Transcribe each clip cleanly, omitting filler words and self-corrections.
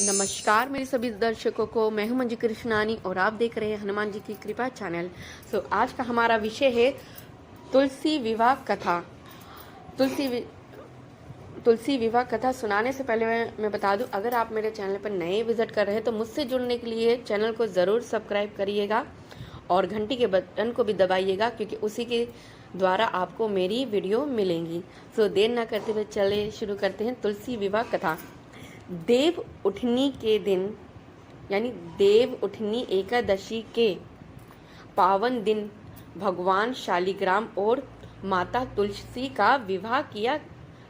नमस्कार मेरे सभी दर्शकों को, मैं हूं मंजू कृष्णानी और आप देख रहे हैं हनुमान जी की कृपा चैनल। आज का हमारा विषय है तुलसी विवाह कथा। तुलसी विवाह कथा सुनाने से पहले मैं बता दूं, अगर आप मेरे चैनल पर नए विजिट कर रहे हैं तो मुझसे जुड़ने के लिए चैनल को ज़रूर सब्सक्राइब करिएगा और घंटी के बटन को भी दबाइएगा, क्योंकि उसी के द्वारा आपको मेरी वीडियो मिलेंगी। देर ना करते हुए चले शुरू करते हैं तुलसी विवाह कथा। देव उठनी के दिन यानी देव उठनी एकादशी के पावन दिन भगवान शालिग्राम और माता तुलसी का विवाह किया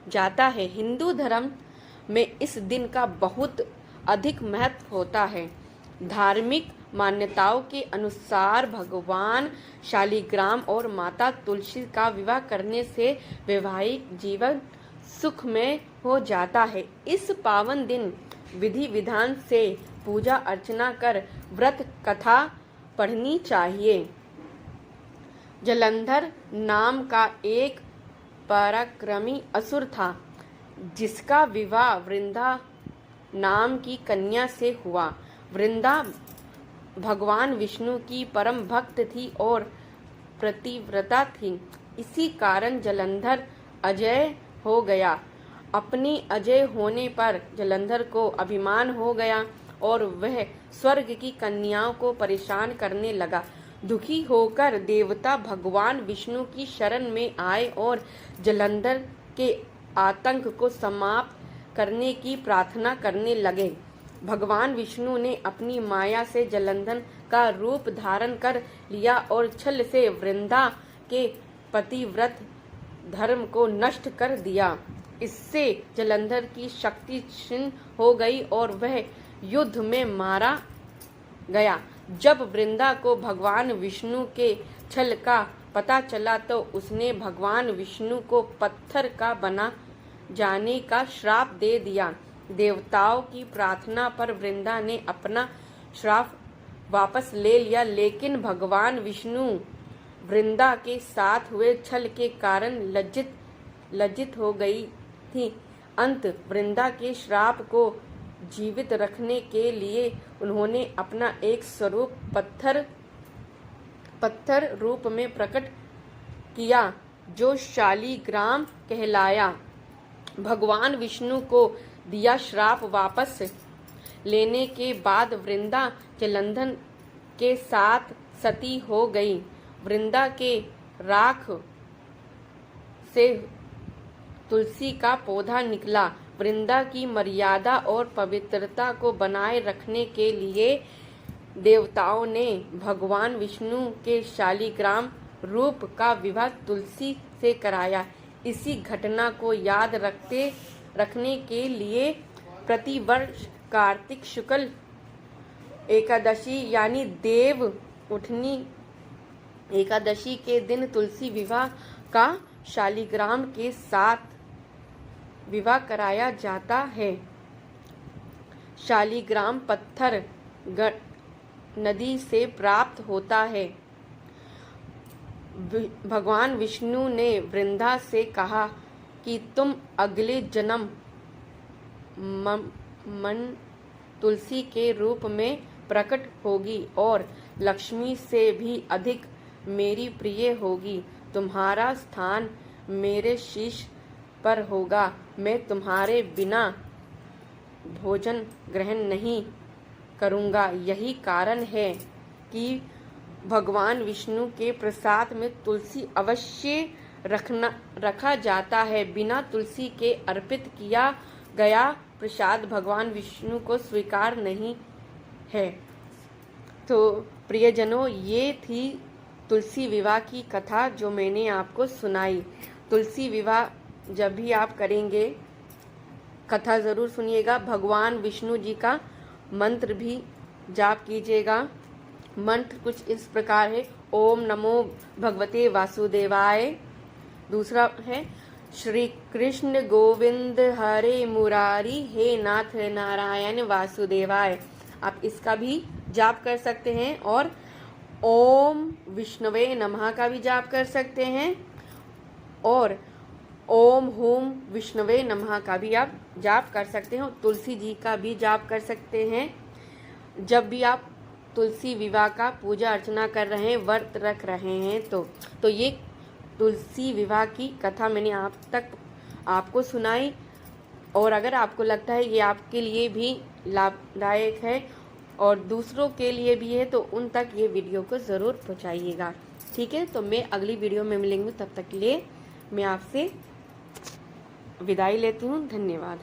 जाता है। हिंदू धर्म में इस दिन का बहुत अधिक महत्व होता है। धार्मिक मान्यताओं के अनुसार भगवान शालिग्राम और माता तुलसी का विवाह करने से वैवाहिक जीवन सुखमय हो जाता है। इस पावन दिन विधि विधान से पूजा अर्चना कर व्रत कथा पढ़नी चाहिए। जलंधर नाम का एक पराक्रमी असुर था, जिसका विवाह वृंदा नाम की कन्या से हुआ। वृंदा भगवान विष्णु की परम भक्त थी और प्रतिव्रता थी। इसी कारण जलंधर अजय हो गया। अपनी अजय होने पर जलंधर को अभिमान हो गया और वह स्वर्ग की कन्याओं को परेशान करने लगा। दुखी होकर देवता भगवान विष्णु की शरण में आए और जलंधर के आतंक को समाप्त करने की प्रार्थना करने लगे। भगवान विष्णु ने अपनी माया से जलंधर का रूप धारण कर लिया और छल से वृंदा के पतिव्रत धर्म को नष्ट कर दिया। इससे जलंधर की शक्ति क्षीण हो गई और वह युद्ध में मारा गया। जब वृंदा को भगवान विष्णु के छल का पता चला तो उसने भगवान विष्णु को पत्थर का बना जाने का श्राप दे दिया। देवताओं की प्रार्थना पर वृंदा ने अपना श्राप वापस ले लिया, लेकिन भगवान विष्णु वृंदा के साथ हुए छल के कारण लज्जित हो गई थी। अंत वृंदा के श्राप को जीवित रखने के लिए उन्होंने अपना एक स्वरूप पत्थर रूप में प्रकट किया, जो शालिग्राम कहलाया। भगवान विष्णु को दिया श्राप वापस लेने के बाद वृंदा जलंधर के साथ सती हो गई। वृंदा के राख से तुलसी का पौधा निकला। वृंदा की मर्यादा और पवित्रता को बनाए रखने के लिए देवताओं ने भगवान विष्णु के शालिग्राम रूप का विवाह तुलसी से कराया। इसी घटना को याद रखने के लिए प्रतिवर्ष कार्तिक शुक्ल एकादशी यानी देव उठनी एकादशी के दिन तुलसी विवाह का शालिग्राम के साथ विवाह कराया जाता है। शालिग्राम पत्थर नदी से प्राप्त होता है। भगवान विष्णु ने वृंदा से कहा कि तुम अगले जन्म मन तुलसी के रूप में प्रकट होगी और लक्ष्मी से भी अधिक मेरी प्रिय होगी। तुम्हारा स्थान मेरे शीश पर होगा। मैं तुम्हारे बिना भोजन ग्रहण नहीं करूँगा। यही कारण है कि भगवान विष्णु के प्रसाद में तुलसी अवश्य रखा जाता है। बिना तुलसी के अर्पित किया गया प्रसाद भगवान विष्णु को स्वीकार नहीं है। तो प्रियजनों, ये थी तुलसी विवाह की कथा जो मैंने आपको सुनाई। तुलसी विवाह जब भी आप करेंगे कथा ज़रूर सुनिएगा। भगवान विष्णु जी का मंत्र भी जाप कीजिएगा। मंत्र कुछ इस प्रकार है: ओम नमो भगवते वासुदेवाय। दूसरा है श्री कृष्ण गोविंद हरे मुरारी, हे नाथ नारायण वासुदेवाय। आप इसका भी जाप कर सकते हैं। और ओम विष्णवे नमः का भी जाप कर सकते हैं। और ओम हुम विष्णवे नमः का भी आप जाप कर सकते हो। तुलसी जी का भी जाप कर सकते हैं। जब भी आप तुलसी विवाह का पूजा अर्चना कर रहे हैं, व्रत रख रहे हैं, तो ये तुलसी विवाह की कथा मैंने आपको सुनाई। और अगर आपको लगता है ये आपके लिए भी लाभदायक है और दूसरों के लिए भी है, तो उन तक ये वीडियो को ज़रूर पहुंचाइएगा। ठीक है, तो मैं अगली वीडियो में मिलेंगे, तब तक के लिए मैं आपसे विदाई लेती हूँ। धन्यवाद।